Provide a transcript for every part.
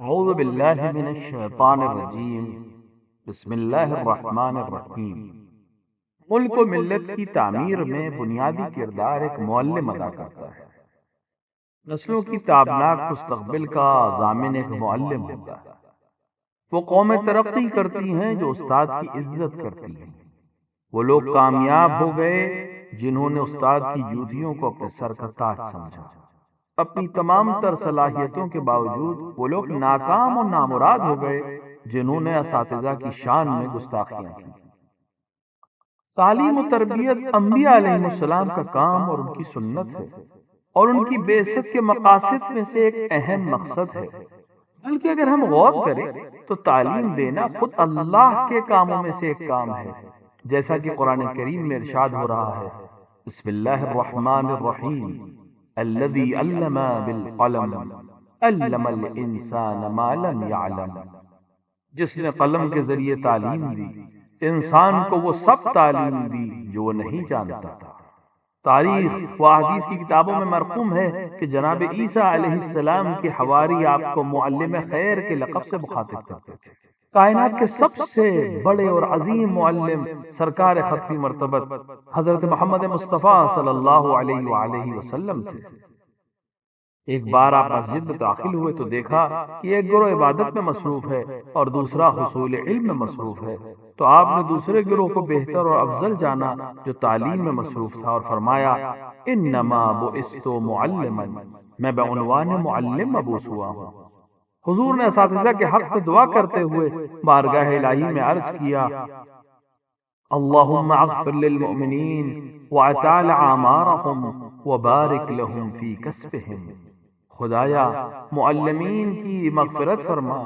اعوذ باللہ من الشیطان الرجیم بسم اللہ الرحمن الرحیم۔ ملک و ملت کی تعمیر میں بنیادی کردار ایک معلم ادا کرتا ہے۔ نسلوں کی تابناک مستقبل کا ضامن ایک معلم ہوتا ہے۔ وہ قومیں ترقی کرتی ہیں جو استاد کی عزت کرتی ہیں۔ وہ لوگ کامیاب ہو گئے جنہوں نے استاد کی جوتیوں کو اپنے سر کا تاج سمجھا۔ اپنی تمام تر صلاحیتوں کے باوجود وہ لوگ ناکام اور نامراد ہو گئے جنہوں نے اساتذہ کی شان میں گستاخیاں کی۔ تعلیم و تربیت انبیاء علیہ السلام کا کام اور ان کی سنت ہے، اور ان کی بعثت کے مقاصد میں سے ایک اہم مقصد ہے۔ بلکہ اگر ہم غور کریں تو تعلیم دینا خود اللہ کے کاموں میں سے ایک کام ہے، جیسا کہ قرآن کریم میں ارشاد ہو رہا ہے، بسم اللہ الرحمن الرحیم، الذي علم بالقلم علم الانسان ما لم يعلم، جس نے قلم کے ذریعے تعلیم دی، انسان کو وہ سب تعلیم دی جو وہ نہیں جانتا تھا۔ تاریخ و احادیث کی کتابوں میں مرقوم ہے کہ جناب عیسیٰ علیہ السلام کے حواری آپ کو معلم خیر کے لقب سے مخاطب کرتے تھے۔ کائنات کے سب سے بڑے اور عظیم معلم سرکار ختمی مرتبت حضرت محمد مصطفیٰ صلی اللہ علیہ وآلہ وسلم تھے۔ ایک بار آپ مسجد میں داخل ہوئے تو دیکھا کہ ایک گروہ عبادت میں مصروف ہے اور دوسرا حصول علم میں مصروف ہے، تو آپ نے دوسرے گروہ کو بہتر اور افضل جانا جو تعلیم میں مصروف تھا، اور فرمایا، انما بعثت معلما، میں بعنوان معلم مبعوث ہوا ہوں۔ حضور نے اساتذہ کے حق میں دعا کرتے ہوئے بارگاہ الہی میں عرض کیا، اللہم اغفر للمؤمنین واطال اعمارہم وبارک لہم فی کسبہم، خدایا معلمین کی مغفرت فرما،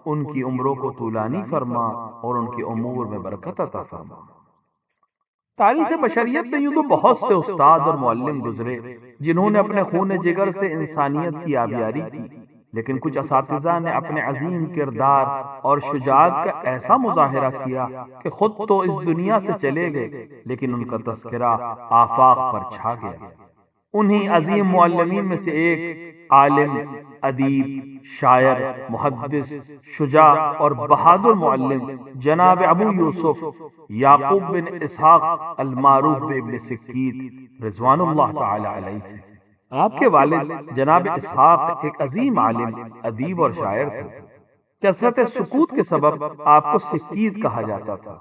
ان کی عمروں کو طولانی فرما اور ان کی امور میں برکت عطا فرما۔ تاریخ بشریت میں یوں تو بہت سے استاد اور معلم گزرے جنہوں نے اپنے خون جگر سے انسانیت کی آبیاری کی، لیکن کچھ اساتذہ نے اپنے عظیم کردار اور شجاعت کا ایسا مظاہرہ کیا کہ خود تو اس دنیا سے چلے گئے، لیکن ان کا تذکرہ آفاق پر چھا گیا۔ انہی عظیم معلمین میں سے ایک عالم، ادیب، شاعر، محدث، شجاع اور بہادر معلم جناب ابو یوسف یعقوب بن اسحاق المعروف بابن سکیت رضوان اللہ تعالی علیہ تھے۔ آپ کے والد جناب اسحاق ایک عظیم عالم، ادیب اور شاعر تھے۔ کثرت سکوت کے سبب آپ کو سکیت کہا جاتا تھا۔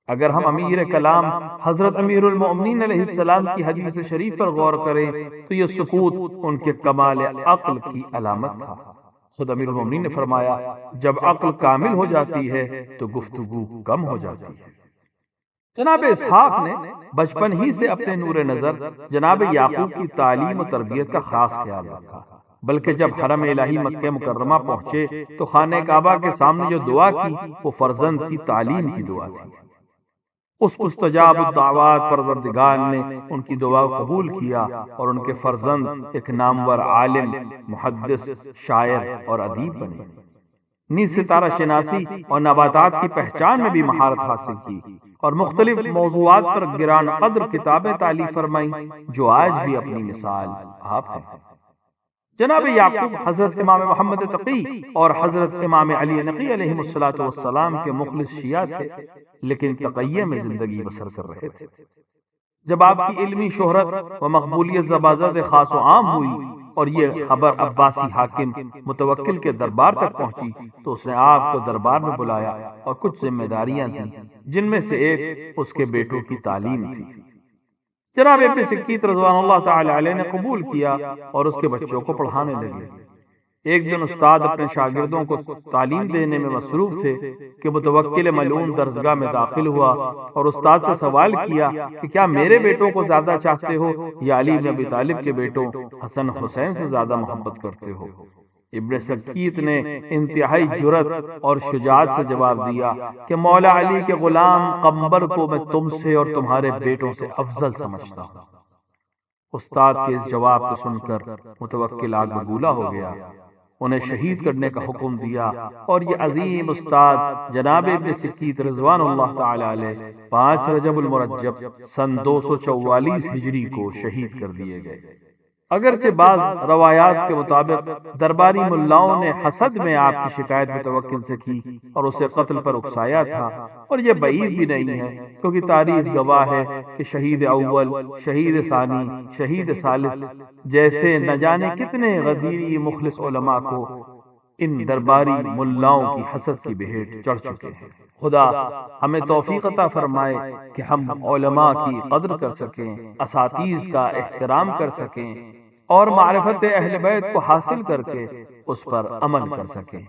اگر ہم امیر کلام حضرت امیر المؤمنین علیہ السلام کی حدیث شریف پر غور کریں تو یہ سکوت ان کے کمال عقل کی علامت تھا۔ خود امیر المؤمنین نے فرمایا، جب عقل کامل ہو جاتی ہے تو گفتگو کم ہو جاتی ہے۔ جناب اسحاق نے بچپن ہی سے اپنے نور نظر جناب یعقوب کی تعلیم و تربیت کا خاص خیال رکھا، بلکہ جب حرم الہی مکہ مکرمہ پہنچے تو خانہ کعبہ کے سامنے جو دعا کی وہ فرزند کی تعلیم کی دعا تھی۔ اس مستجاب الدعوات پروردگار نے ان کی دعا قبول کیا اور ان کے فرزند ایک نامور عالم، محدث، شاعر اور ادیب بنے۔ نیز ستارہ شناسی اور نباتات کی پہچان میں بھی مہارت حاصل کی اور مختلف موضوعات پر گران قدر کتابیں تالیف فرمائیں جو آج بھی اپنی مثال آپ ہیں۔ جناب یعقوب حضرت امام محمد تقی اور حضرت امام علی نقی علیہ السلام کے مخلص شیعہ تھے، لیکن تقیہ میں زندگی بسر کر رہے تھے۔ جب آپ کی علمی شہرت و مقبولیت زبازد خاص و عام ہوئی اور یہ خبر عباسی حاکم متوکل کے دربار تک پہنچی تو اس نے آپ کو دربار میں بلایا اور کچھ ذمہ داریاں دیں، جن میں سے ایک اس کے بیٹوں کی تعلیم تھی۔ جناب ابن سکیت رضوان اللہ تعالی علیہ نے قبول کیا اور اس کے بچوں کو پڑھانے لگے۔ ایک دن استاد اپنے شاگردوں کو تعلیم دینے میں مصروف تھے کہ متوکل ملعون درسگاہ میں داخل ہوا اور استاد سے سوال کیا کہ کیا میرے بیٹوں کو زیادہ چاہتے ہو یا علی بن ابی طالب کے بیٹوں حسن حسین سے زیادہ محبت کرتے ہو؟ ابن سکیت نے انتہائی جرأت اور شجاعت سے جواب دیا کہ مولا علی کے غلام قمبر کو میں تم سے اور تمہارے بیٹوں سے افضل سمجھتا ہوں۔ استاد کے اس جواب کو سن کر متوکل آگ بگولا ہو گیا، انہیں شہید کرنے کا حکم دیا اور یہ عظیم استاد جناب ابن سکیت رضوان اللہ تعالی علیہ 5 رجب المرجب سن 244 ہجری کو شہید کر دیے گئے۔ اگرچہ بعض روایات کے مطابق درباری ملاؤں نے حسد میں آپ کی شکایت متوکل سے کی اور اسے قتل پر اکسایا تھا، اور یہ بعید بھی نہیں ہے کیونکہ تاریخ گواہ ہے کہ شہید اول، شہید ثانی، شہید ثالث جیسے نہ جانے کتنے غدیری مخلص علماء کو ان درباری ملاؤں کی حسد کی بھیٹ چڑھ چکے ہیں۔ خدا ہمیں توفیق عطا فرمائے کہ ہم علماء کی قدر کر سکیں، اساتذہ کا احترام کر سکیں اور معرفت اہل بیت کو حاصل کر کے اس پر عمل کر سکیں۔